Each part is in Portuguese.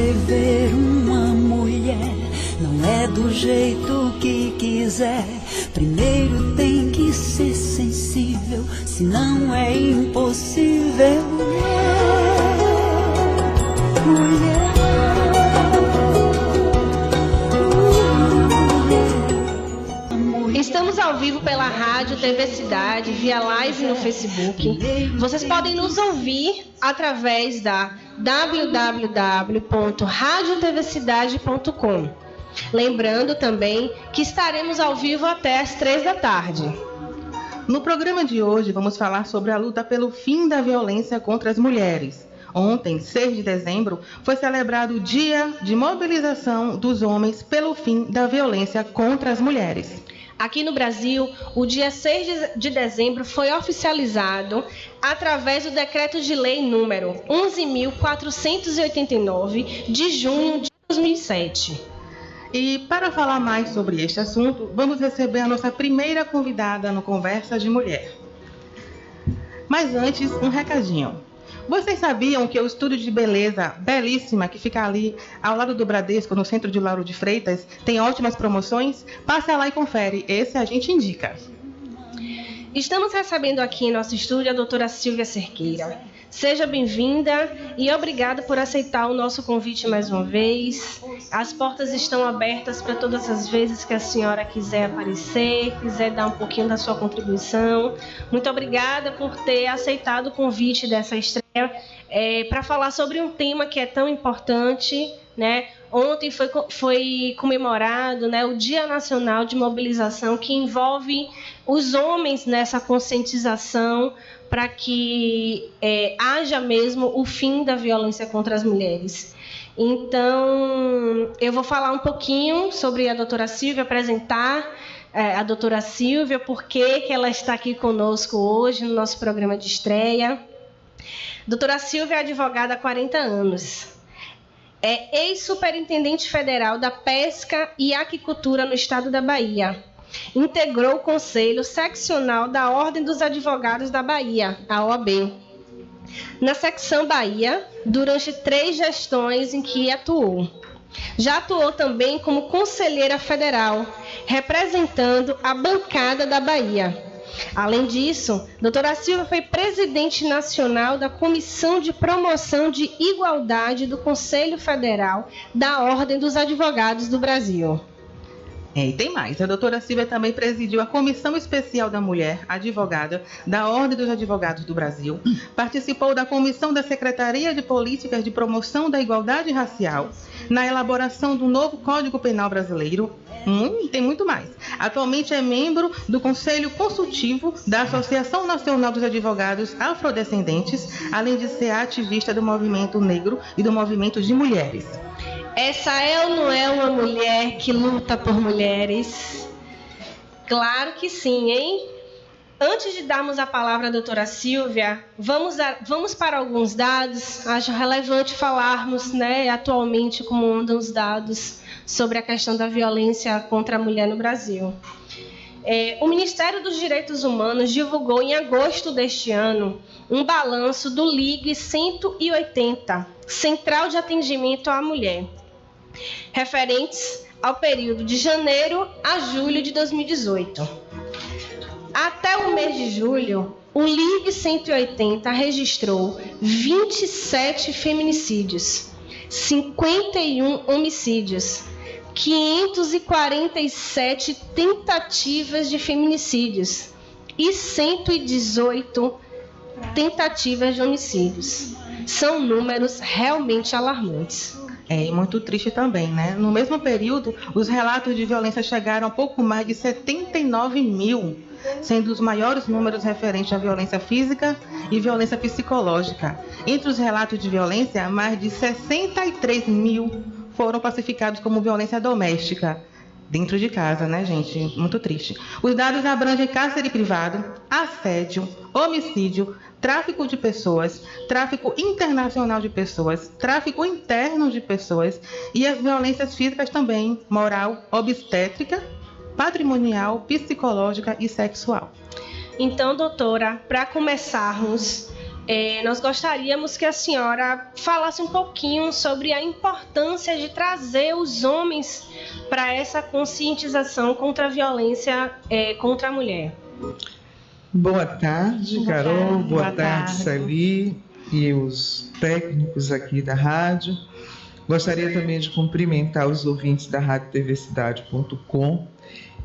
escrever uma mulher não é do jeito que quiser. Primeiro tem que ser sensível, senão é impossível. Mulher. Estamos ao vivo pela Rádio TV Cidade, via live no Facebook. Vocês podem nos ouvir através da www.radiotvcidade.com. Lembrando também que estaremos ao vivo até às 3h. No programa de hoje vamos falar sobre a luta pelo fim da violência contra as mulheres. Ontem, 6 de dezembro, foi celebrado o Dia de Mobilização dos Homens pelo fim da violência contra as mulheres. Aqui no Brasil, o dia 6 de dezembro foi oficializado através do Decreto de Lei número 11.489, de junho de 2007. E para falar mais sobre este assunto, vamos receber a nossa primeira convidada no Conversa de Mulher. Mas antes, um recadinho. Vocês sabiam que o estúdio de beleza belíssima que fica ali ao lado do Bradesco, no centro de Lauro de Freitas, tem ótimas promoções? Passa lá e confere, esse a gente indica. Estamos recebendo aqui em nosso estúdio a doutora Silvia Cerqueira. Seja bem-vinda e obrigada por aceitar o nosso convite mais uma vez. As portas estão abertas para todas as vezes que a senhora quiser aparecer, quiser dar um pouquinho da sua contribuição. Muito obrigada por ter aceitado o convite dessa estreia para falar sobre um tema que é tão importante, né? Ontem foi comemorado, né, o Dia Nacional de Mobilização, que envolve os homens nessa conscientização para que haja mesmo o fim da violência contra as mulheres. Então, eu vou falar um pouquinho sobre a doutora Silvia, apresentar a doutora Silvia, por que ela está aqui conosco hoje no nosso programa de estreia. Doutora Silvia é advogada há 40 anos. É ex-superintendente federal da Pesca e Aquicultura no estado da Bahia. Integrou o Conselho Seccional da Ordem dos Advogados da Bahia, a OAB, na secção Bahia, durante 3 gestões em que atuou. Já atuou também como conselheira federal, representando a bancada da Bahia. Além disso, doutora Silvia foi presidente nacional da Comissão de Promoção de Igualdade do Conselho Federal da Ordem dos Advogados do Brasil. E tem mais, a doutora Silvia também presidiu a Comissão Especial da Mulher, advogada da Ordem dos Advogados do Brasil, participou da Comissão da Secretaria de Políticas de Promoção da Igualdade Racial, na elaboração do novo Código Penal Brasileiro, tem muito mais. Atualmente é membro do Conselho Consultivo da Associação Nacional dos Advogados Afrodescendentes, além de ser ativista do movimento negro e do movimento de mulheres. Essa é ou não é uma mulher que luta por mulheres? Claro que sim, hein? Antes de darmos a palavra à doutora Silvia, vamos para alguns dados. Acho relevante falarmos, né, atualmente como andam os dados sobre a questão da violência contra a mulher no Brasil. O Ministério dos Direitos Humanos divulgou em agosto deste ano um balanço do LIG 180, Central de Atendimento à Mulher, referentes ao período de janeiro a julho de 2018. Até o mês de julho, o LIG 180 registrou 27 feminicídios, 51 homicídios, 547 tentativas de feminicídios e 118 tentativas de homicídios. São números realmente alarmantes. E muito triste também, né? No mesmo período, os relatos de violência chegaram a pouco mais de 79 mil, sendo os maiores números referentes à violência física e violência psicológica. Entre os relatos de violência, mais de 63 mil foram classificados como violência doméstica. Dentro de casa, né, gente? Muito triste. Os dados abrangem cárcere privado, assédio, homicídio, tráfico de pessoas, tráfico internacional de pessoas, tráfico interno de pessoas e as violências físicas também, moral, obstétrica, patrimonial, psicológica e sexual. Então, doutora, para começarmos, nós gostaríamos que a senhora falasse um pouquinho sobre a importância de trazer os homens para essa conscientização contra a violência contra a mulher. Boa tarde, Carol. Boa tarde, Celi e os técnicos aqui da rádio. Gostaria também de cumprimentar os ouvintes da radiotvcidade.com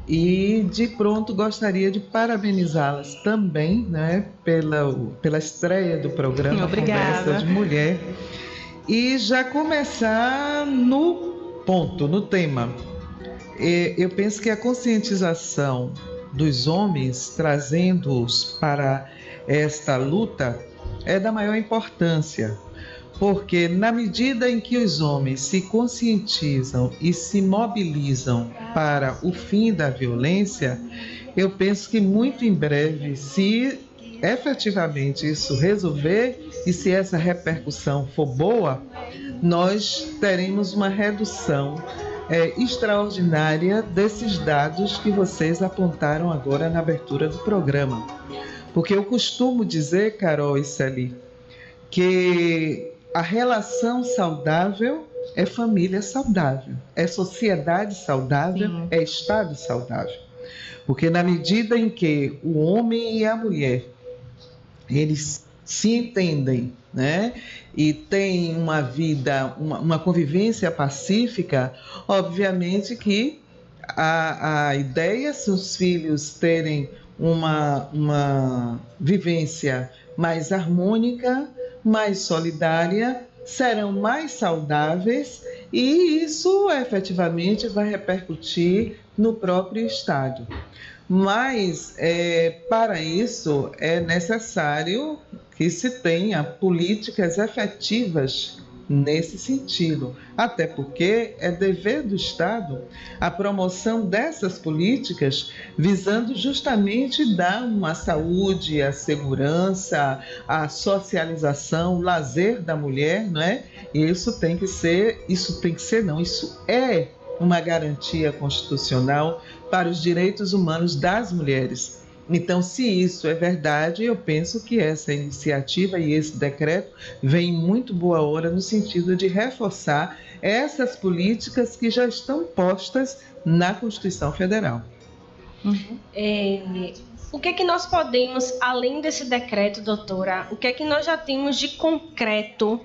e, de pronto, gostaria de parabenizá-las também, né, pela estreia do programa Conversa de Mulher. E já começar no ponto, no tema. Eu penso que a conscientização dos homens, trazendo-os para esta luta, é da maior importância, porque na medida em que os homens se conscientizam e se mobilizam para o fim da violência, eu penso que muito em breve, se efetivamente isso resolver e se essa repercussão for boa, nós teremos uma redução extraordinária desses dados que vocês apontaram agora na abertura do programa. Porque eu costumo dizer, Carol e Celi, que a relação saudável é família saudável, é sociedade saudável, sim, é estado saudável. Porque na medida em que o homem e a mulher, eles se entendem, né, e têm uma vida, uma convivência pacífica, obviamente que a ideia, se os filhos terem uma vivência mais harmônica, mais solidária, serão mais saudáveis e isso efetivamente vai repercutir no próprio Estado. Mas, para isso, é necessário que se tenha políticas efetivas nesse sentido, até porque é dever do Estado a promoção dessas políticas visando justamente dar uma saúde, a segurança, a socialização, o lazer da mulher, não é? E isso é uma garantia constitucional para os direitos humanos das mulheres. Então, se isso é verdade, eu penso que essa iniciativa e esse decreto vem em muito boa hora no sentido de reforçar essas políticas que já estão postas na Constituição Federal. O que é que nós podemos, além desse decreto, doutora, o que é que nós já temos de concreto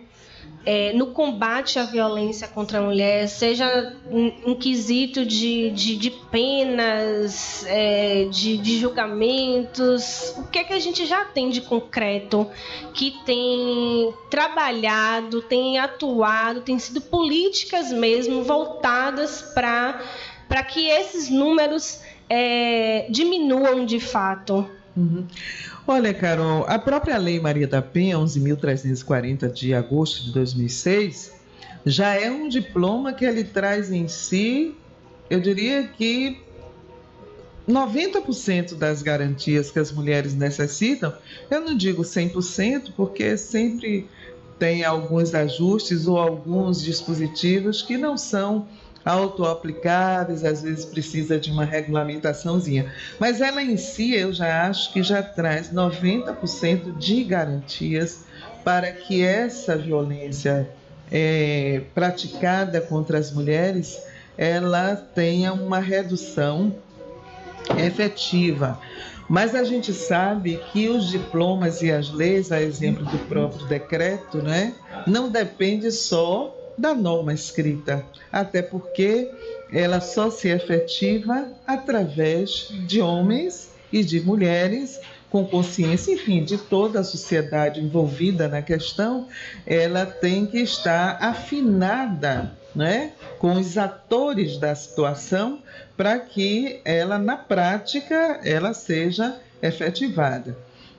no combate à violência contra a mulher, seja em quesito de penas, de julgamentos? O que é que a gente já tem de concreto que tem trabalhado, tem atuado, tem sido políticas mesmo voltadas para que esses números diminuam de fato? Uhum. Olha, Carol, a própria Lei Maria da Penha, 11.340 de agosto de 2006, já é um diploma que ele traz em si, eu diria que 90% das garantias que as mulheres necessitam. Eu não digo 100%, porque sempre tem alguns ajustes ou alguns dispositivos que não são autoaplicáveis, às vezes precisa de uma regulamentaçãozinha. Mas ela em si, eu já acho que já traz 90% de garantias para que essa violência praticada contra as mulheres, ela tenha uma redução efetiva. Mas a gente sabe que os diplomas e as leis, a exemplo do próprio decreto, né, não depende só da norma escrita, até porque ela só se efetiva através de homens e de mulheres com consciência, enfim, de toda a sociedade envolvida na questão. Ela tem que estar afinada, né, com os atores da situação para que ela, na prática, ela seja efetivada.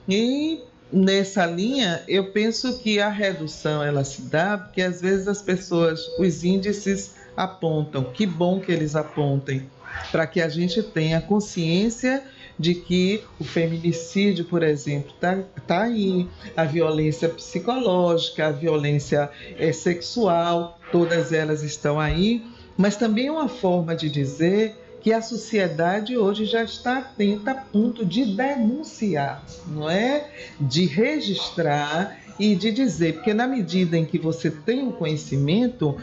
E nessa linha, eu penso que a redução ela se dá porque às vezes as pessoas, os índices apontam, que bom que eles apontem, para que a gente tenha consciência de que o feminicídio, por exemplo, tá aí, a violência psicológica, a violência sexual, todas elas estão aí, mas também é uma forma de dizer que a sociedade hoje já está atenta a ponto de denunciar, não é? De registrar e de dizer, porque na medida em que você tem o conhecimento,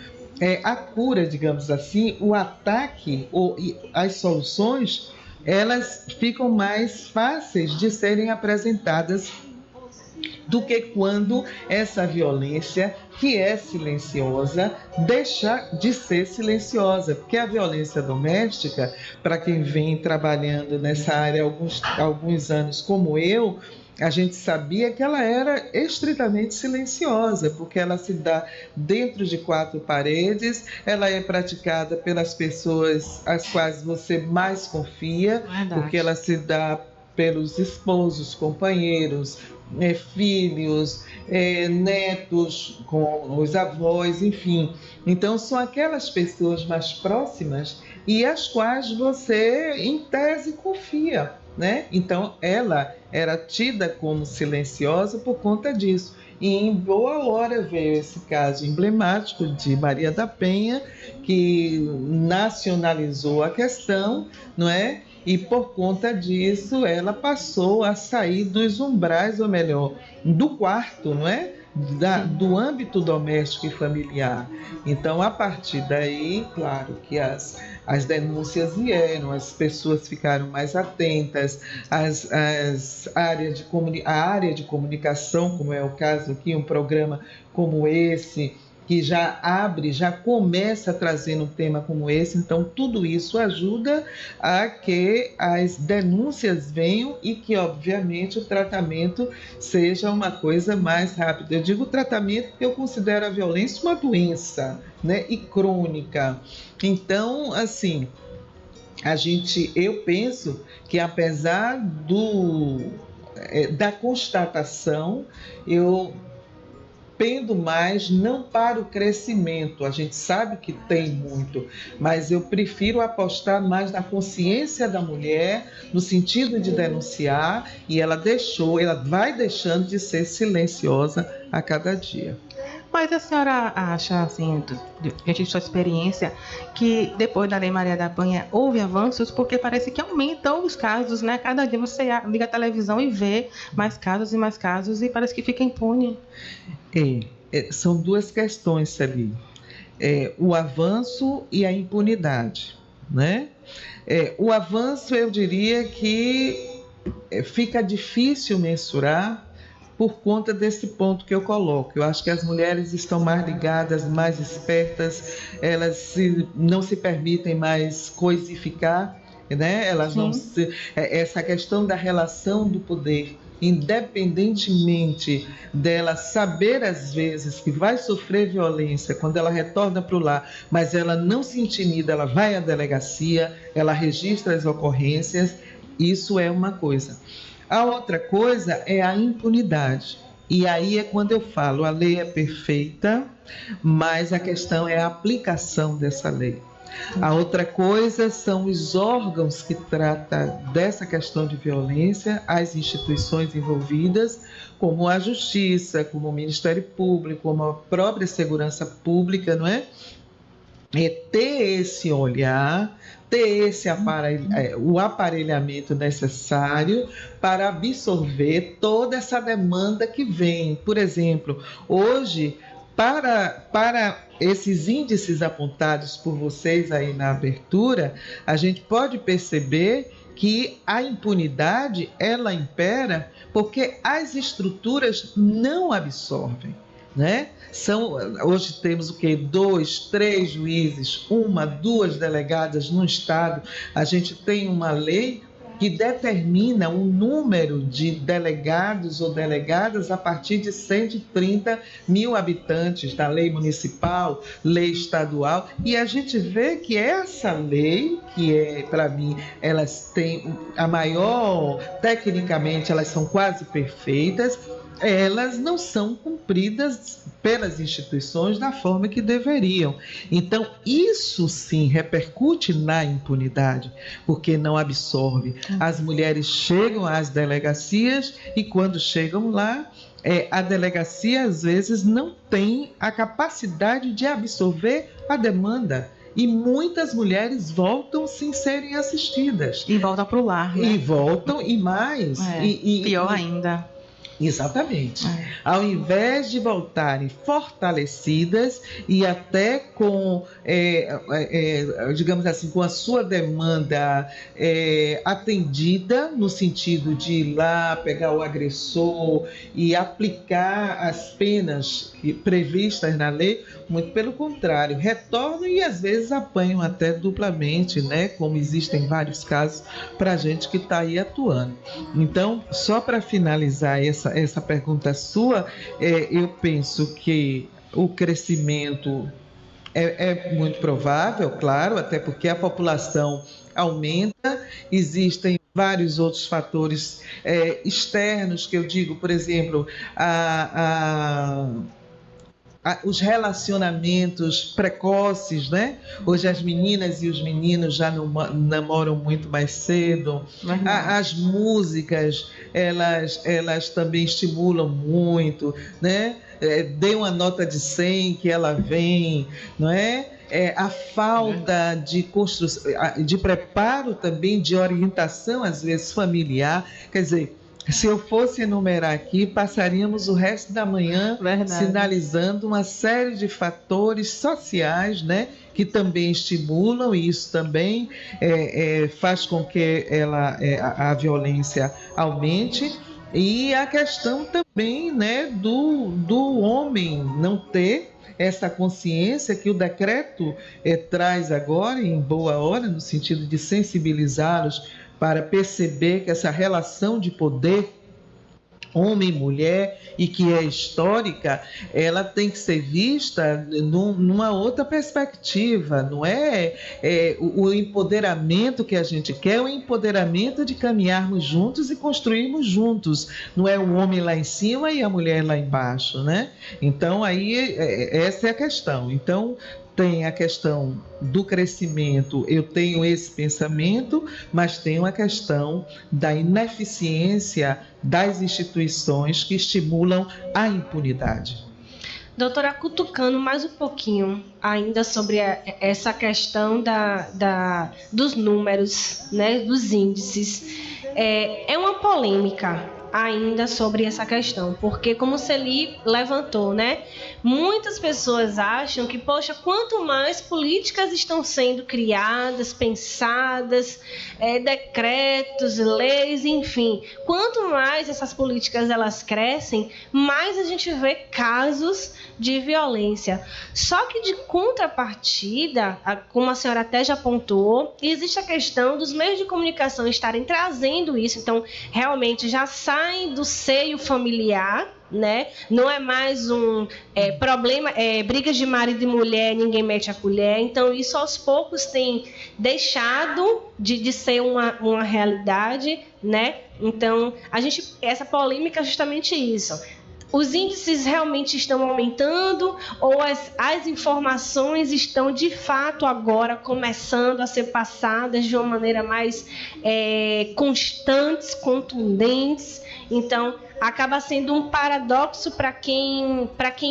a cura, digamos assim, o ataque ou as soluções, elas ficam mais fáceis de serem apresentadas do que quando essa violência, que é silenciosa, deixa de ser silenciosa. Porque a violência doméstica, para quem vem trabalhando nessa área há alguns anos como eu, a gente sabia que ela era estritamente silenciosa, porque ela se dá dentro de 4 paredes, ela é praticada pelas pessoas às quais você mais confia, porque ela se dá pelos esposos, companheiros, filhos, netos, com os avós, enfim. Então, são aquelas pessoas mais próximas e às quais você, em tese, confia, né? Então, ela era tida como silenciosa por conta disso. E em boa hora veio esse caso emblemático de Maria da Penha, que nacionalizou a questão, não é? E por conta disso ela passou a sair dos umbrais, ou melhor, do quarto, não é? Do âmbito doméstico e familiar. Então, a partir daí, claro que as denúncias vieram, as pessoas ficaram mais atentas, a área de comunicação, como é o caso aqui, um programa como esse, que já começa trazendo um tema como esse. Então, tudo isso ajuda a que as denúncias venham e que, obviamente, o tratamento seja uma coisa mais rápida. Eu digo tratamento porque eu considero a violência uma doença, né, e crônica. Então, assim, eu penso que, apesar da constatação, eu pendo mais não para o crescimento, a gente sabe que tem muito, mas eu prefiro apostar mais na consciência da mulher, no sentido de denunciar, e ela vai deixando de ser silenciosa a cada dia. Mas a senhora acha, assim, diante de sua experiência, que depois da Lei Maria da Penha houve avanços? Porque parece que aumentam os casos, né? Cada dia você liga a televisão e vê mais casos e parece que fica impune. São duas questões ali. O avanço e a impunidade, né? O avanço, eu diria que fica difícil mensurar por conta desse ponto que eu coloco. Eu acho que as mulheres estão mais ligadas, mais espertas, elas não se permitem mais coisificar, né? Elas não essa questão da relação do poder, independentemente dela saber às vezes que vai sofrer violência quando ela retorna para o lar, mas ela não se intimida, ela vai à delegacia, ela registra as ocorrências. Isso é uma coisa. A outra coisa é a impunidade. E aí é quando eu falo, a lei é perfeita, mas a questão é a aplicação dessa lei. A outra coisa são os órgãos que tratam dessa questão de violência, as instituições envolvidas, como a Justiça, como o Ministério Público, como a própria Segurança Pública, não é? Ter esse olhar, ter o aparelhamento necessário para absorver toda essa demanda que vem. Por exemplo, hoje, para esses índices apontados por vocês aí na abertura, a gente pode perceber que a impunidade, ela impera porque as estruturas não absorvem, né? Hoje temos o quê? 2, 3 juízes, 1, 2 delegadas no estado. A gente tem uma lei que determina o número de delegados ou delegadas a partir de 130 mil habitantes, da lei municipal, lei estadual, e a gente vê que essa lei, que para mim, elas têm a maior, tecnicamente elas são quase perfeitas, elas não são cumpridas pelas instituições da forma que deveriam. Então, isso sim repercute na impunidade, porque não absorve. As mulheres chegam às delegacias e quando chegam lá, a delegacia às vezes não tem a capacidade de absorver a demanda. E muitas mulheres voltam sem serem assistidas. E voltam para o lar, né? E voltam, e mais. Pior ainda. Exatamente. Ao invés de voltarem fortalecidas e até com, digamos assim, com a sua demanda atendida, no sentido de ir lá pegar o agressor e aplicar as penas previstas na lei, muito pelo contrário, retornam e às vezes apanham até duplamente, né? Como existem vários casos para a gente que está aí atuando. Então, só para finalizar essa pergunta sua, eu penso que o crescimento é muito provável, claro, até porque a população aumenta, existem vários outros fatores externos que eu digo, por exemplo, os relacionamentos precoces, né? Hoje as meninas e os meninos já namoram muito mais cedo. As músicas, elas também estimulam muito, né? Dê uma nota de 100 que ela vem, não é? A falta de construção, de preparo também, de orientação, às vezes familiar, quer dizer, se eu fosse enumerar aqui, passaríamos o resto da manhã sinalizando uma série de fatores sociais, né, que também estimulam, e isso também faz com que a violência aumente. E a questão também, né, do homem não ter essa consciência que o decreto traz agora, em boa hora, no sentido de sensibilizá-los para perceber que essa relação de poder homem e mulher, e que é histórica, ela tem que ser vista numa outra perspectiva, não é o empoderamento que a gente quer, o empoderamento de caminharmos juntos e construirmos juntos, não é o homem lá em cima e a mulher lá embaixo, né? Então, aí, essa é a questão. Então, tem a questão do crescimento, eu tenho esse pensamento, mas tem a questão da ineficiência das instituições que estimulam a impunidade. Doutora, cutucando mais um pouquinho ainda sobre essa questão dos números, né, dos índices, é uma polêmica ainda sobre essa questão, porque como o Celi levantou, né, muitas pessoas acham que, poxa, quanto mais políticas estão sendo criadas, pensadas, decretos, leis, enfim, quanto mais essas políticas elas crescem, mais a gente vê casos de violência. Só que de contrapartida, como a senhora até já apontou, existe a questão dos meios de comunicação estarem trazendo isso, então realmente já saem do seio familiar, né? Não é mais um problema, brigas de marido e mulher, ninguém mete a colher. Então isso aos poucos tem deixado de ser uma realidade, né? Então essa polêmica é justamente isso. Os índices realmente estão aumentando ou as informações estão de fato agora começando a ser passadas de uma maneira mais constantes, contundentes? Então, acaba sendo um paradoxo para quem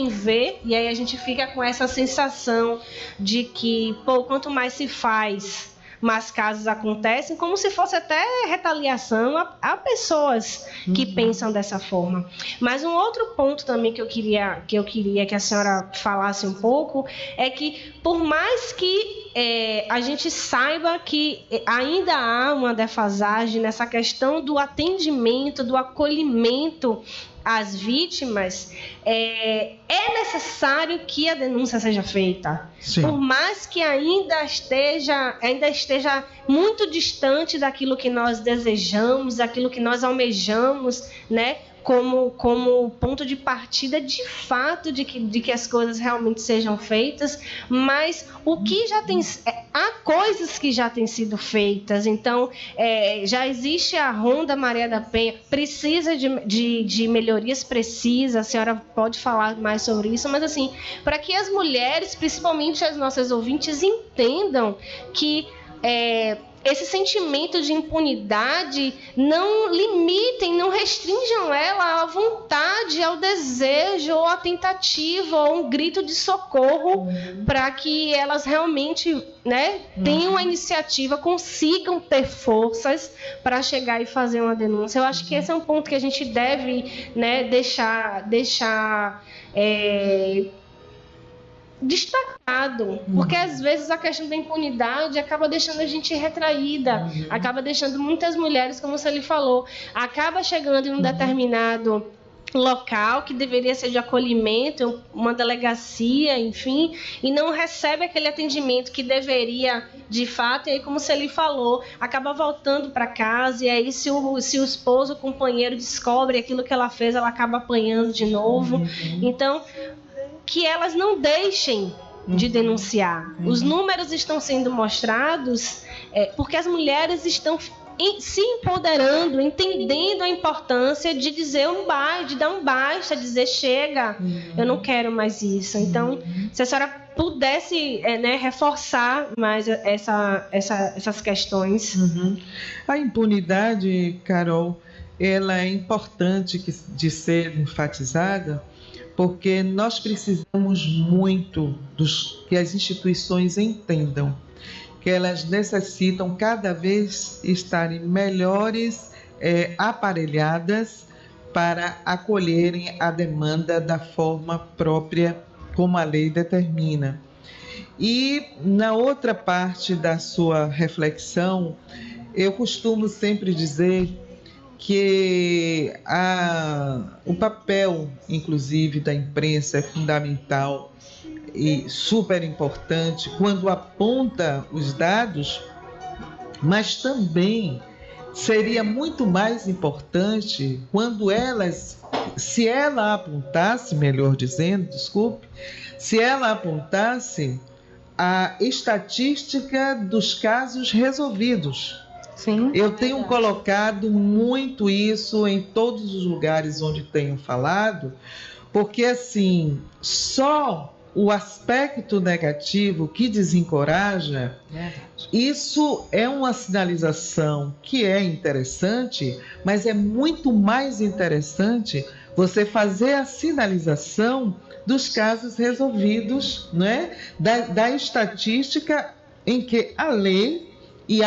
vê, e aí a gente fica com essa sensação de que, quanto mais se faz, mais casos acontecem, como se fosse até retaliação a pessoas que pensam dessa forma. Mas um outro ponto também que eu queria que a senhora falasse um pouco é que, por mais que a gente saiba que ainda há uma defasagem nessa questão do atendimento, do acolhimento às vítimas, é necessário que a denúncia seja feita. Sim. Por mais que ainda esteja muito distante daquilo que nós desejamos, daquilo que nós almejamos, né? Como ponto de partida, de fato, de que as coisas realmente sejam feitas, mas o que já tem, há coisas que já têm sido feitas. Então, já existe a Ronda Maria da Penha, precisa de melhorias, precisa, a senhora pode falar mais sobre isso, mas assim, para que as mulheres, principalmente as nossas ouvintes, entendam que esse sentimento de impunidade não limitem, não restringam ela à vontade, ao desejo, ou à tentativa, ou um grito de socorro, para que elas realmente, né, tenham a iniciativa, consigam ter forças para chegar e fazer uma denúncia. Eu acho que esse é um ponto que a gente deve, né, deixar destacado, porque às vezes a questão da impunidade acaba deixando a gente retraída, acaba deixando muitas mulheres, como você lhe falou, acaba chegando em um determinado local que deveria ser de acolhimento, uma delegacia, enfim, e não recebe aquele atendimento que deveria, de fato, e aí, como você lhe falou, acaba voltando para casa, e aí se o esposo, o companheiro descobre aquilo que ela fez, ela acaba apanhando de novo. Então, que elas não deixem de denunciar. Os números estão sendo mostrados porque as mulheres estão se empoderando, entendendo a importância de dizer de dar um basta, dizer chega, eu não quero mais isso. Então, se a senhora pudesse reforçar mais essas questões. A impunidade, Carol, ela é importante de ser enfatizada, porque nós precisamos muito que as instituições entendam que elas necessitam cada vez estarem melhores aparelhadas para acolherem a demanda da forma própria como a lei determina. E na outra parte da sua reflexão, eu costumo sempre dizer que o papel, inclusive, da imprensa é fundamental e super importante quando aponta os dados, mas também seria muito mais importante quando se ela apontasse a estatística dos casos resolvidos. Sim, eu tenho colocado muito isso em todos os lugares onde tenho falado, porque assim, só o aspecto negativo que desencoraja, isso é uma sinalização que é interessante, mas é muito mais interessante você fazer a sinalização dos casos resolvidos, né? da estatística em que a lei e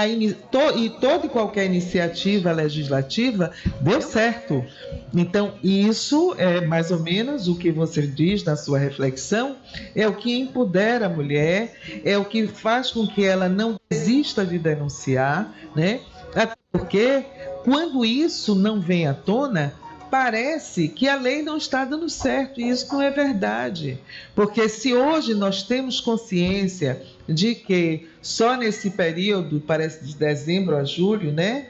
toda e qualquer iniciativa legislativa deu certo. Então, isso é mais ou menos o que você diz na sua reflexão, é o que empodera a mulher, é o que faz com que ela não desista de denunciar, né? Até porque, quando isso não vem à tona, parece que a lei não está dando certo, e isso não é verdade. Porque se hoje nós temos consciência de que só nesse período, parece de dezembro a julho, né,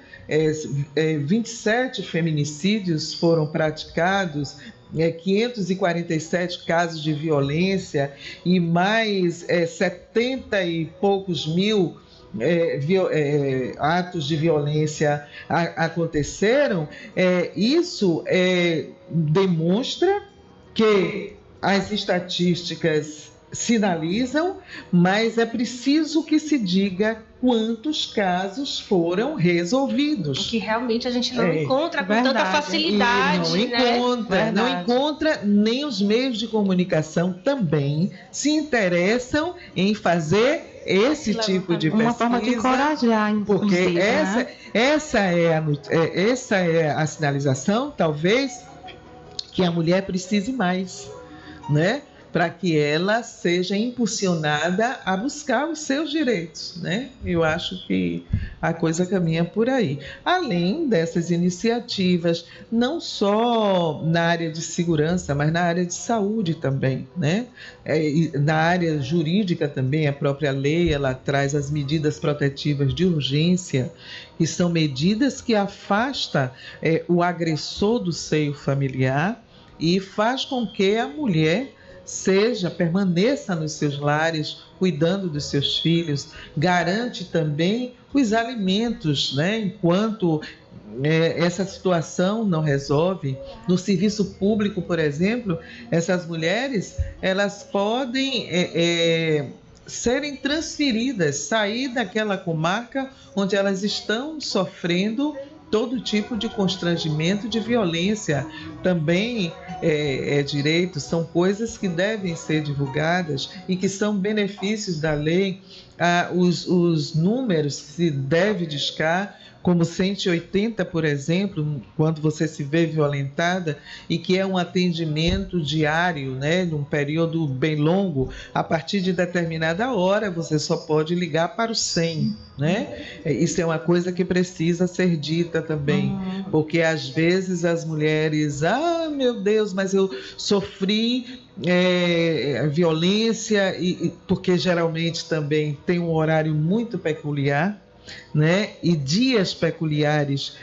27 feminicídios foram praticados, 547 casos de violência e mais 70 e poucos mil atos de violência aconteceram, isso demonstra que as estatísticas sinalizam, mas é preciso que se diga quantos casos foram resolvidos. Que realmente a gente não encontra com tanta facilidade. Não encontra, nem os meios de comunicação também se interessam em fazer esse tipo de pesquisa. Uma forma de encorajar, porque essa é a sinalização, talvez, que a mulher precise mais, né? Para que ela seja impulsionada a buscar os seus direitos, né? Eu acho que a coisa caminha por aí. Além dessas iniciativas, não só na área de segurança, mas na área de saúde também, né? Na área jurídica também, a própria lei, ela traz as medidas protetivas de urgência, que são medidas que afastam o agressor do seio familiar e faz com que a mulher permaneça nos seus lares, cuidando dos seus filhos, garante também os alimentos, né? Enquanto essa situação não resolve. No serviço público, por exemplo, essas mulheres, elas podem serem transferidas, sair daquela comarca onde elas estão sofrendo todo tipo de constrangimento, de violência. Também é direito, são coisas que devem ser divulgadas e que são benefícios da lei. Os números que se deve discar, como 180, por exemplo, quando você se vê violentada, e que é um atendimento diário, né, num período bem longo. A partir de determinada hora, você só pode ligar para o 100, né? Isso é uma coisa que precisa ser dita também, porque às vezes as mulheres, meu Deus, mas eu sofri violência, porque geralmente também tem um horário muito peculiar, né? E dias peculiares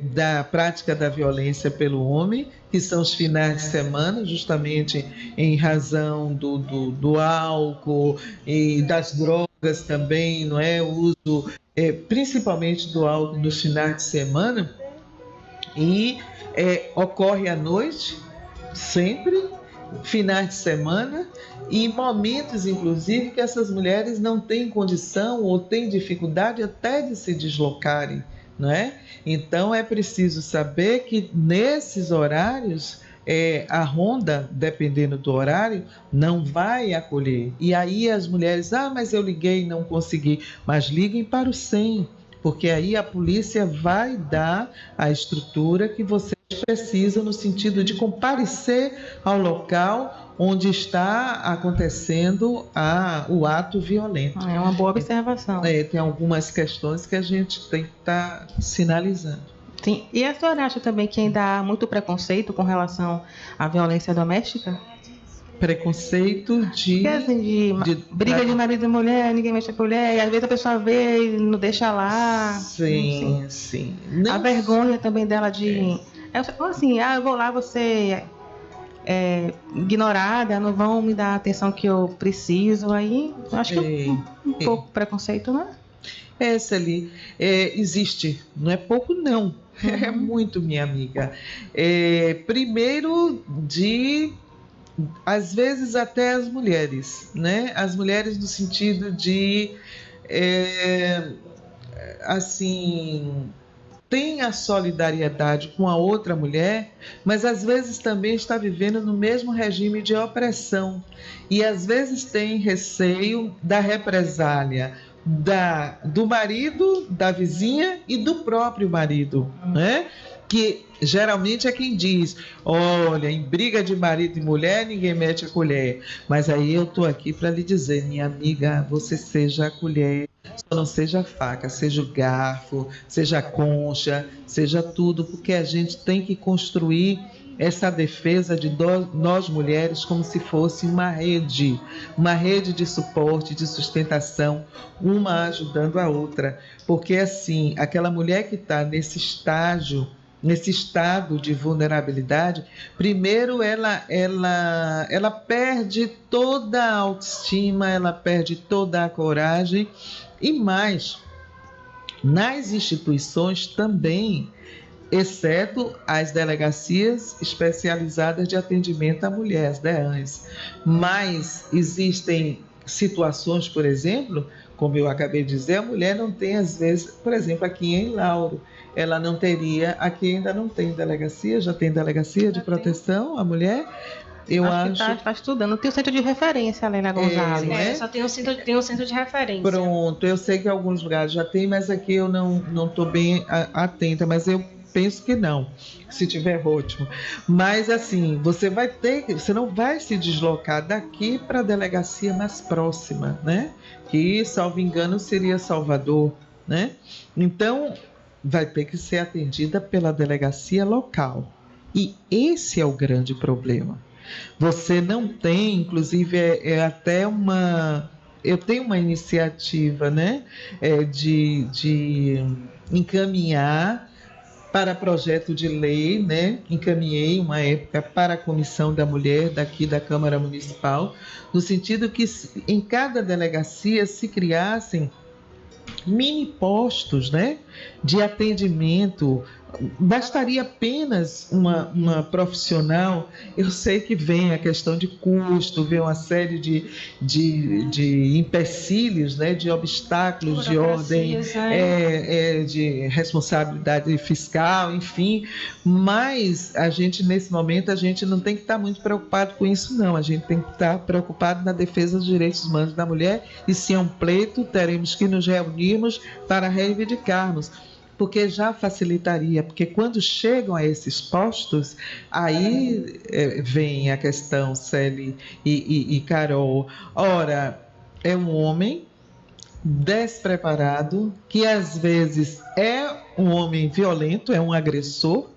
da prática da violência pelo homem, que são os finais de semana, justamente em razão do álcool e das drogas também, não é? O uso principalmente do álcool nos finais de semana, e ocorre à noite, sempre, finais de semana, e momentos, inclusive, que essas mulheres não têm condição ou têm dificuldade até de se deslocarem, não é? Então, é preciso saber que nesses horários, a ronda, dependendo do horário, não vai acolher. E aí as mulheres, mas eu liguei e não consegui. Mas liguem para o 100, porque aí a polícia vai dar a estrutura que vocês precisam, no sentido de comparecer ao local onde está acontecendo o ato violento. É uma boa observação. Tem algumas questões que a gente tem que estar sinalizando. Sim. E a senhora acha também que ainda há muito preconceito com relação à violência doméstica? Preconceito de briga de marido e mulher, ninguém mexe com mulher, e às vezes a pessoa vê e não deixa lá. Sim. A vergonha também dela de... assim, eu vou lá, você ignorada, não vão me dar a atenção que eu preciso. Aí eu acho que um pouco preconceito, né? Essa ali existe, não é pouco não, é muito, minha amiga. Primeiro às vezes até as mulheres, né? As mulheres no sentido de assim, tem a solidariedade com a outra mulher, mas às vezes também está vivendo no mesmo regime de opressão, e às vezes tem receio da represália do marido, da vizinha e do próprio marido, né? Que geralmente é quem diz, olha, em briga de marido e mulher ninguém mete a colher. Mas aí eu estou aqui para lhe dizer, minha amiga, você seja a colher, só não seja a faca, seja o garfo, seja a concha, seja tudo, porque a gente tem que construir essa defesa de nós mulheres como se fosse uma rede de suporte, de sustentação, uma ajudando a outra. Porque assim, aquela mulher que está nesse estado de vulnerabilidade, primeiro ela perde toda a autoestima, ela perde toda a coragem, e mais, nas instituições também, exceto as delegacias especializadas de atendimento à mulher, as DEANs. Mas existem situações, por exemplo, como eu acabei de dizer, a mulher não tem, às vezes, por exemplo, aqui em Lauro, ela não teria, aqui ainda não tem delegacia, já tem delegacia de proteção à mulher. Eu acho que está estudando. Tem o centro de referência, Helena Gonzalez. Só tem um centro de referência. Pronto, eu sei que em alguns lugares já tem, mas aqui eu não estou bem atenta, mas eu penso que não, se tiver ótimo. Mas assim, você não vai se deslocar daqui para a delegacia mais próxima, né? Que, salvo engano, seria Salvador, né? Então, vai ter que ser atendida pela delegacia local. E esse é o grande problema. Você não tem, inclusive, até uma... Eu tenho uma iniciativa, né? De encaminhar para projeto de lei, né? Encaminhei uma época para a Comissão da Mulher daqui da Câmara Municipal, no sentido que em cada delegacia se criassem mini postos, né, de atendimento, bastaria apenas uma profissional. Eu sei que vem a questão de custo, vem uma série de empecilhos, né, de obstáculos de ordem, de responsabilidade fiscal, enfim, mas a gente, nesse momento, a gente não tem que estar muito preocupado com isso, não. A gente tem que estar preocupado na defesa dos direitos humanos da mulher, e se é um pleito, teremos que nos reunirmos para reivindicarmos, porque já facilitaria, porque quando chegam a esses postos, aí vem a questão, Celi e Carol. Ora, é um homem despreparado, que às vezes é um homem violento, é um agressor,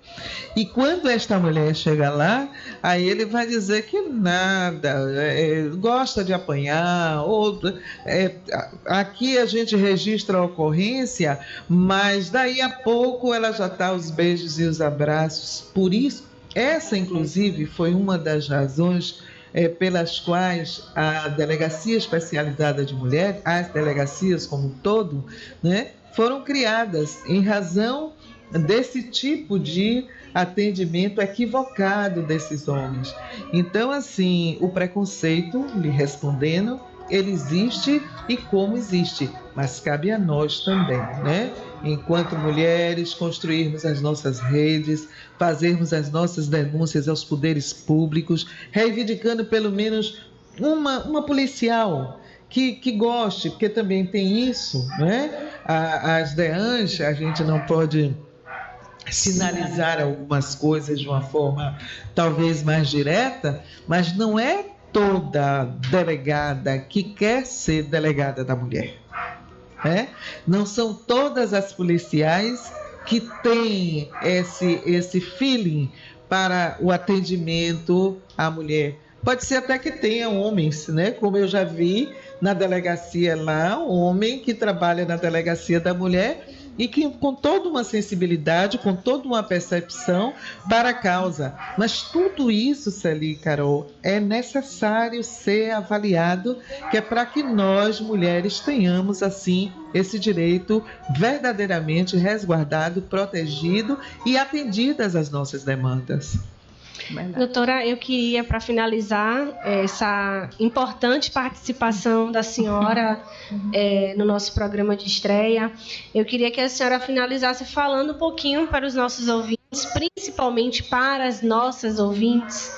e quando esta mulher chega lá, aí ele vai dizer que nada, gosta de apanhar, ou aqui a gente registra a ocorrência, mas daí a pouco ela já está aos beijos e os abraços. Por isso, essa inclusive foi uma das razões pelas quais a Delegacia Especializada de Mulher, as delegacias como um todo, né, foram criadas em razão desse tipo de atendimento equivocado desses homens. Então, assim, o preconceito, lhe respondendo, ele existe e como existe, mas cabe a nós também, né? Enquanto mulheres, construirmos as nossas redes, fazermos as nossas denúncias aos poderes públicos, reivindicando pelo menos uma policial que goste, porque também tem isso, né? As DEANs, a gente não pode sinalizar algumas coisas de uma forma talvez mais direta, mas não é toda delegada que quer ser delegada da mulher. Não são todas as policiais que têm esse feeling para o atendimento à mulher. Pode ser até que tenha homens, né? Como eu já vi na delegacia lá, um homem que trabalha na delegacia da mulher e que com toda uma sensibilidade, com toda uma percepção para a causa. Mas tudo isso, Celi e Carol, é necessário ser avaliado, que é para que nós, mulheres, tenhamos, assim, esse direito verdadeiramente resguardado, protegido e atendidas as nossas demandas. Doutora, eu queria, para finalizar, essa importante participação da senhora no nosso programa de estreia, eu queria que a senhora finalizasse falando um pouquinho para os nossos ouvintes, principalmente para as nossas ouvintes,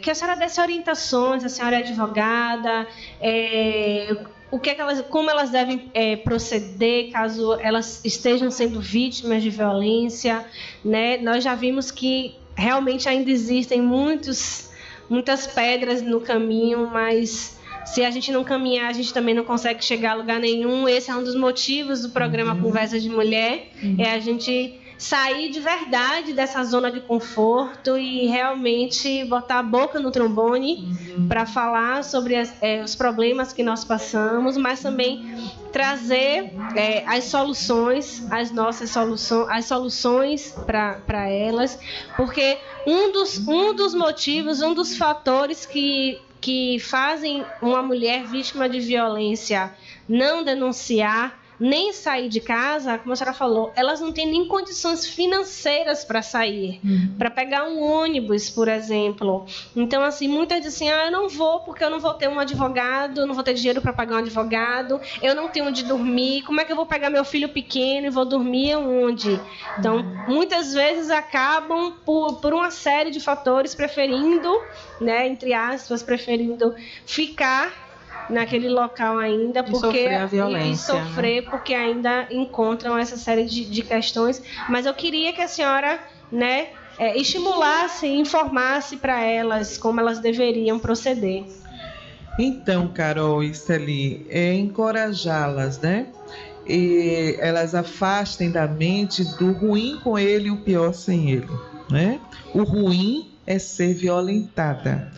que a senhora desse orientações, a senhora é advogada, como elas devem proceder caso elas estejam sendo vítimas de violência, né? Nós já vimos que realmente ainda existem muitas pedras no caminho, mas se a gente não caminhar, a gente também não consegue chegar a lugar nenhum. Esse é um dos motivos do programa Conversa de Mulher, é a gente sair de verdade dessa zona de conforto e realmente botar a boca no trombone para falar sobre os problemas que nós passamos, mas também trazer as soluções, as nossas soluções, as soluções para elas, porque um dos motivos, um dos fatores que fazem uma mulher vítima de violência não denunciar, nem sair de casa, como a senhora falou, elas não têm nem condições financeiras para sair, para pegar um ônibus, por exemplo. Então, assim, muitas dizem assim, eu não vou porque eu não vou ter um advogado, eu não vou ter dinheiro para pagar um advogado, eu não tenho onde dormir, como é que eu vou pegar meu filho pequeno e vou dormir onde? Então, muitas vezes acabam por uma série de fatores preferindo, né, entre aspas, preferindo ficar naquele local ainda porque sofrer a violência, né? Porque ainda encontram essa série de questões. Mas eu queria que a senhora, né, estimulasse, informasse para elas como elas deveriam proceder. Então, Carol e Celi, encorajá-las, né? E elas afastem da mente do ruim com ele e o pior sem ele, né? O ruim é ser violentada.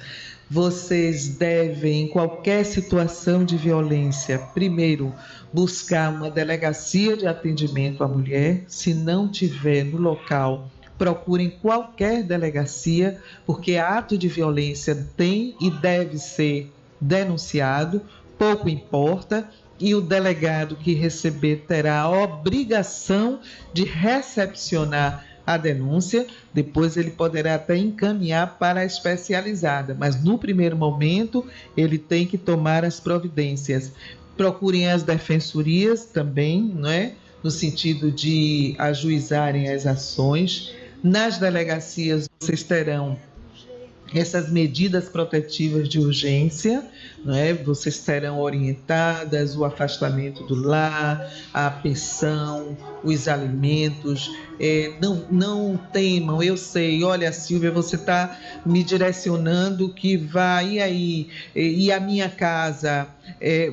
Vocês devem, em qualquer situação de violência, primeiro, buscar uma delegacia de atendimento à mulher. Se não tiver no local, procurem qualquer delegacia, porque ato de violência tem e deve ser denunciado, pouco importa. e o delegado que receber terá a obrigação de recepcionar a denúncia, depois ele poderá até encaminhar para a especializada, mas no primeiro momento ele tem que tomar as providências. Procurem as defensorias também, né, no sentido de ajuizarem as ações. Nas delegacias vocês terão essas medidas protetivas de urgência, né? Vocês serão orientadas, o afastamento do lar, a pensão, os alimentos. Não temam, eu sei, olha, Silvia, você está me direcionando que vai, e aí? E a minha casa?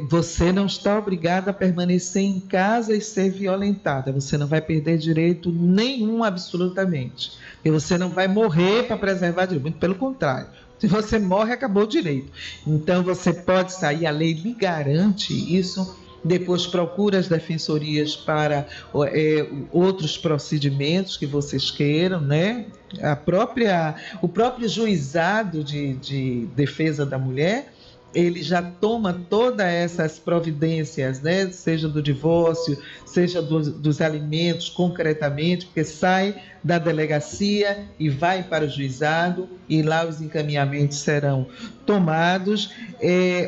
Você não está obrigada a permanecer em casa e ser violentada, você não vai perder direito nenhum, absolutamente. E você não vai morrer para preservar direito, muito pelo contrário. Se você morre, acabou o direito. Então, você pode sair, a lei lhe garante isso. Depois, procura as defensorias para outros procedimentos que vocês queiram, né? O próprio juizado de defesa da mulher, ele já toma todas essas providências, né? Seja do divórcio, seja dos alimentos, concretamente, porque sai da delegacia e vai para o juizado, e lá os encaminhamentos serão tomados.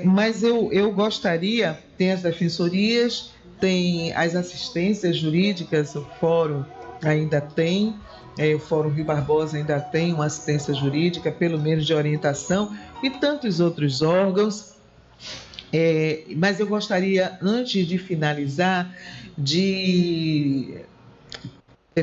Mas eu gostaria, tem as defensorias, tem as assistências jurídicas, o fórum ainda tem, o Fórum Rio Barbosa ainda tem uma assistência jurídica, pelo menos de orientação, e tantos outros órgãos. Mas eu gostaria, antes de finalizar, de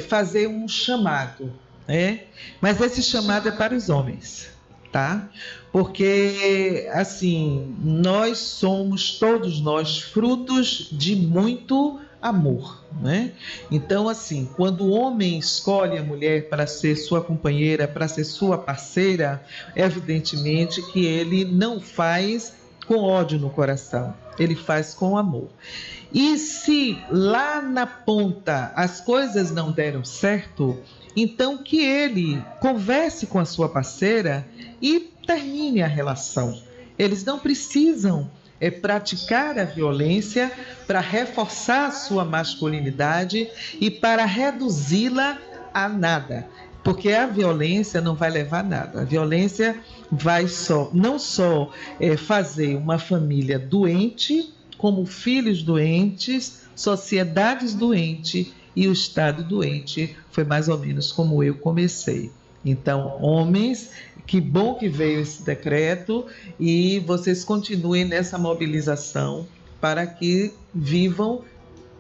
fazer um chamado, né? Mas esse chamado é para os homens, tá? Porque, assim, nós somos, todos nós, frutos de muito amor, né? Então, assim, quando o homem escolhe a mulher para ser sua companheira, para ser sua parceira, evidentemente que ele não faz com ódio no coração, ele faz com amor. E se lá na ponta as coisas não deram certo, então que ele converse com a sua parceira e termine a relação. Eles não precisam praticar a violência para reforçar a sua masculinidade e para reduzi-la a nada, porque a violência não vai levar a nada. A violência vai não só fazer uma família doente, como filhos doentes, sociedades doentes e o Estado doente. Foi mais ou menos como eu comecei. Então, homens, que bom que veio esse decreto, e vocês continuem nessa mobilização para que vivam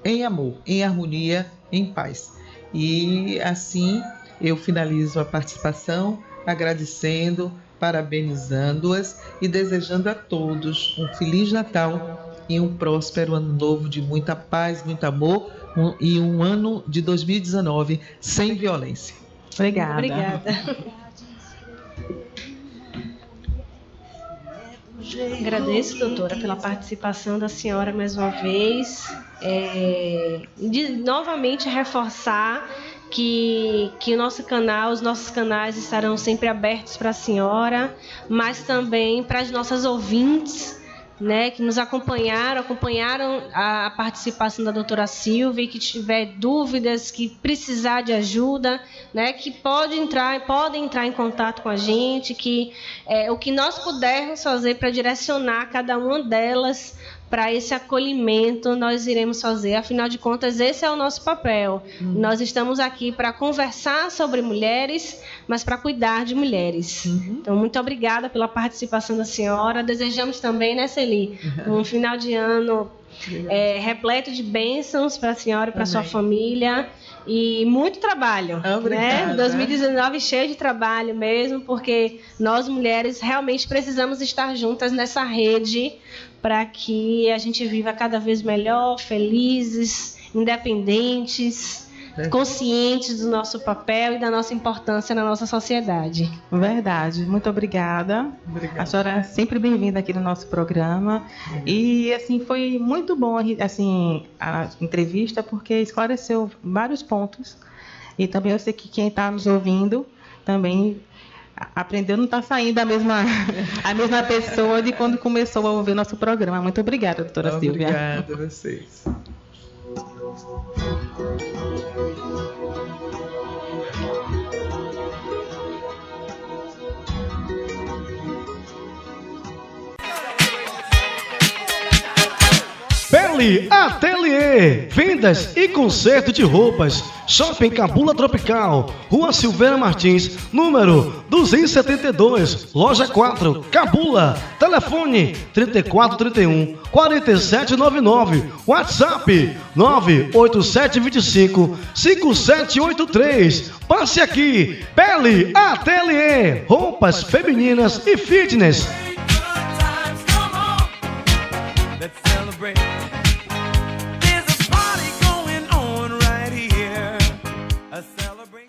em amor, em harmonia, em paz. E assim eu finalizo a participação agradecendo, parabenizando-as e desejando a todos um Feliz Natal e um próspero ano novo de muita paz, muito amor, e um ano de 2019 sem violência. Obrigada. Agradeço, doutora, pela participação da senhora mais uma vez. Novamente reforçar que o nosso canal, os nossos canais estarão sempre abertos para a senhora, mas também para as nossas ouvintes, né, que nos acompanharam a participação da doutora Silvia, e que tiver dúvidas, que precisar de ajuda, né, que podem entrar em contato com a gente, que o que nós pudermos fazer para direcionar cada uma delas para esse acolhimento, nós iremos fazer. Afinal de contas, esse é o nosso papel. Nós estamos aqui para conversar sobre mulheres, mas para cuidar de mulheres. Então, muito obrigada pela participação da senhora. Desejamos também, né, Celi, um final de ano repleto de bênçãos para a senhora e para a sua família. E muito trabalho, né? 2019 cheio de trabalho mesmo, porque nós mulheres realmente precisamos estar juntas nessa rede para que a gente viva cada vez melhor, felizes, independentes, conscientes do nosso papel e da nossa importância na nossa sociedade. Verdade, muito obrigada. A senhora é sempre bem-vinda aqui no nosso programa. E assim, foi muito bom assim, a entrevista, porque esclareceu vários pontos. E também eu sei que quem está nos ouvindo também aprendeu, não está saindo a mesma pessoa de quando começou a ouvir nosso programa. Muito obrigada, doutora Silvia. Obrigada a vocês. Pele Ateliê, vendas e conserto de roupas. Shopping Cabula Tropical, Rua Silveira Martins, número 272, Loja 4, Cabula. Telefone 3431 4799. WhatsApp 98725 5783. Passe aqui. Pele Ateliê, roupas femininas e fitness.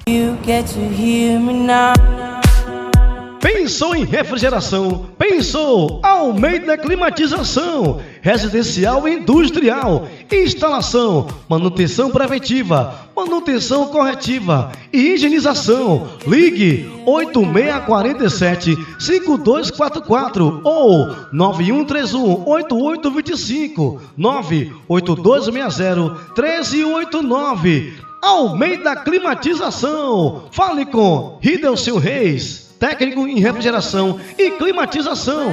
You get to hear me now. Pensou em refrigeração? Pensou Almeida Climatização, residencial e industrial, instalação, manutenção preventiva, manutenção corretiva e higienização. Ligue 8647-5244 ou 9131-8825, 98260-1389. Almeida Climatização. Fale com Ridelcio Reis, técnico em refrigeração e climatização.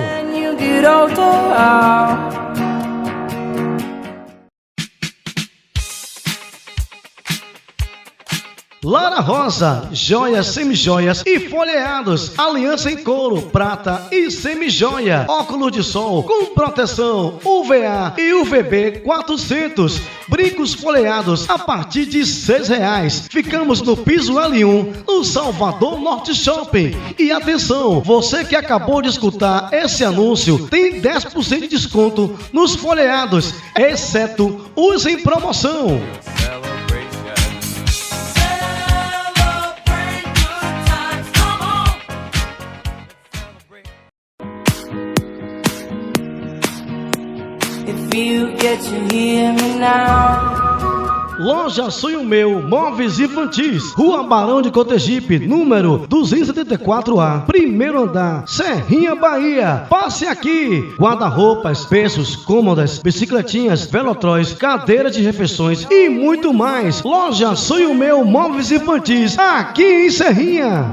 Lara Rosa, joias, semijoias e folheados, aliança em couro, prata e semijoia, óculos de sol com proteção UVA e UVB 400, brincos folheados a partir de R$6. Ficamos no piso L1, no Salvador Norte Shopping. E atenção, você que acabou de escutar esse anúncio tem 10% de desconto nos folheados, exceto os em promoção. You get to hear me now. Loja Sonho Meu, móveis infantis, Rua Barão de Cotegipe, número 274A, primeiro andar, Serrinha, Bahia. Passe aqui. Guarda-roupas, berços, cômodas, bicicletinhas, velotróis, cadeiras de refeições e muito mais. Loja Sonho Meu, móveis infantis, aqui em Serrinha.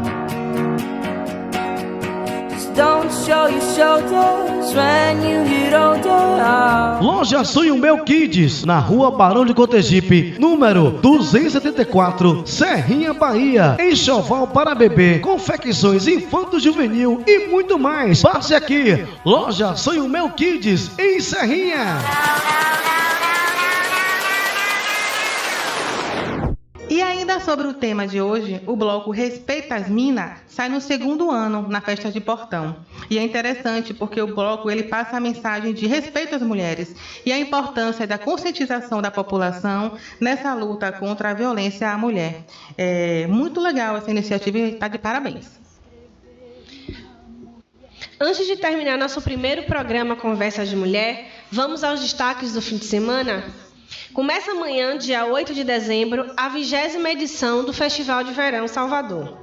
Don't show your shoulders when you get older. Loja Sonho Meu Kids, na Rua Barão de Cotegipe, número 274, Serrinha, Bahia. Enxoval para bebê, confecções infanto-juvenil e muito mais. Passe aqui. Loja Sonho Meu Kids, em Serrinha. E ainda sobre o tema de hoje, o bloco Respeita as Minas sai no segundo ano na festa de Portão. E é interessante porque o bloco ele passa a mensagem de respeito às mulheres e a importância da conscientização da população nessa luta contra a violência à mulher. É muito legal essa iniciativa e está de parabéns. Antes de terminar nosso primeiro programa Conversa de Mulher, vamos aos destaques do fim de semana? Começa amanhã, dia 8 de dezembro, a 20ª edição do Festival de Verão Salvador.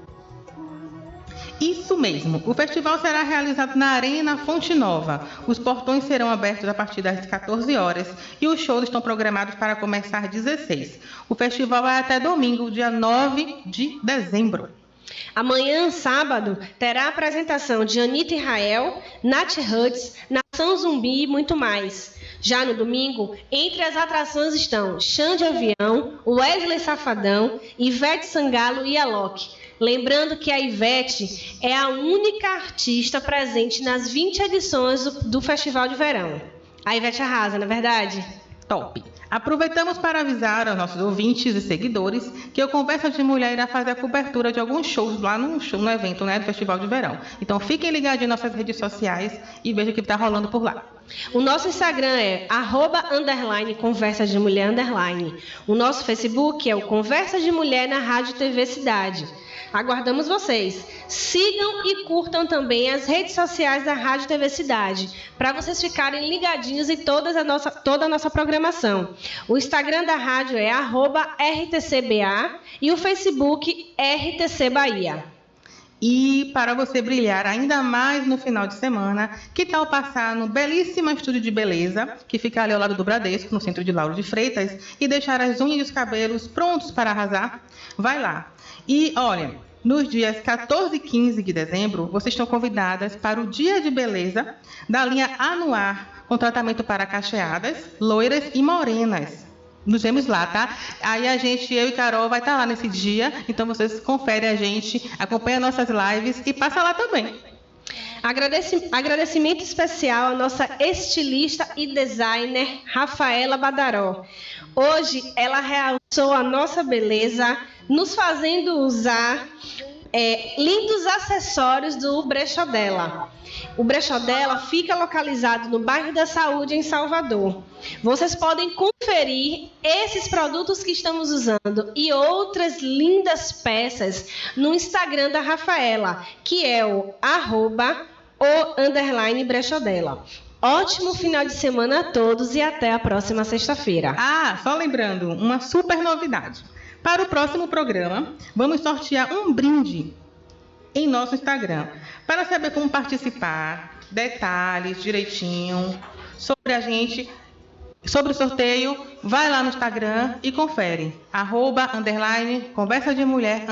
Isso mesmo, o festival será realizado na Arena Fonte Nova. Os portões serão abertos a partir das 14 horas e os shows estão programados para começar às 16. O festival vai até domingo, dia 9 de dezembro. Amanhã, sábado, terá a apresentação de Anitta Israel, Nath Roots, Nação Zumbi e muito mais. Já no domingo, entre as atrações estão Xande Avião, Wesley Safadão, Ivete Sangalo e Alok. Lembrando que a Ivete é a única artista presente nas 20 edições do Festival de Verão. A Ivete arrasa, não é verdade? Top! Aproveitamos para avisar aos nossos ouvintes e seguidores que o Conversa de Mulher irá fazer a cobertura de alguns shows lá no evento, do Festival de Verão. Então fiquem ligados em nossas redes sociais e vejam o que está rolando por lá. O nosso Instagram é @Conversa de Mulher _. O nosso Facebook é o Conversa de Mulher na Rádio TV Cidade. Aguardamos vocês. Sigam e curtam também as redes sociais da Rádio TV Cidade, para vocês ficarem ligadinhos em toda a nossa programação. O Instagram da rádio é @RTCBA e o Facebook RTC Bahia. E para você brilhar ainda mais no final de semana, que tal passar no belíssimo estúdio de beleza, que fica ali ao lado do Bradesco, no centro de Lauro de Freitas, e deixar as unhas e os cabelos prontos para arrasar? Vai lá. E olha, nos dias 14 e 15 de dezembro, vocês estão convidadas para o Dia de Beleza da linha Anuar, com tratamento para cacheadas, loiras e morenas. Nos vemos lá, tá? Aí eu e Carol vai estar lá nesse dia, então vocês conferem a gente, acompanham nossas lives e passa lá também. Agradecimento especial à nossa estilista e designer, Rafaela Badaró. Hoje ela realçou a nossa beleza, nos fazendo usar lindos acessórios do brechó dela. O brechó dela fica localizado no bairro da Saúde, em Salvador. Vocês podem conferir esses produtos que estamos usando e outras lindas peças no Instagram da Rafaela, que é o @o_brechó dela. Ótimo final de semana a todos e até a próxima sexta-feira. Só lembrando, uma super novidade. Para o próximo programa, vamos sortear um brinde em nosso Instagram. Para saber como participar, detalhes direitinho sobre a gente, sobre o sorteio, vai lá no Instagram e confere. @_conversa de mulher_.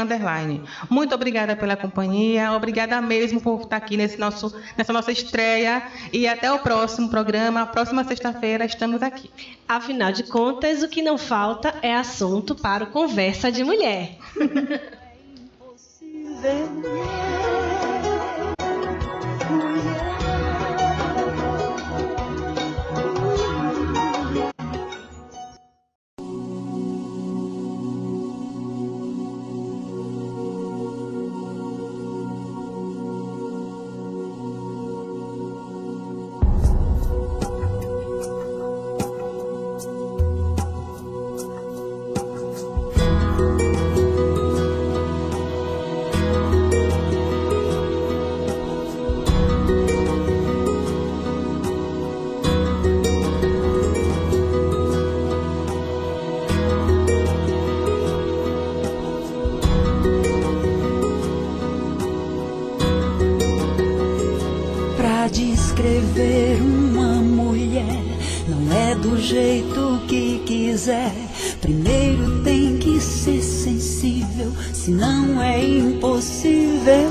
Muito obrigada pela companhia, obrigada mesmo por estar aqui nessa nossa estreia e até o próximo programa. Próxima sexta-feira estamos aqui. Afinal de contas, o que não falta é assunto para o Conversa de Mulher. Descrever uma mulher não é do jeito que quiser. Primeiro tem que ser sensível, senão é impossível.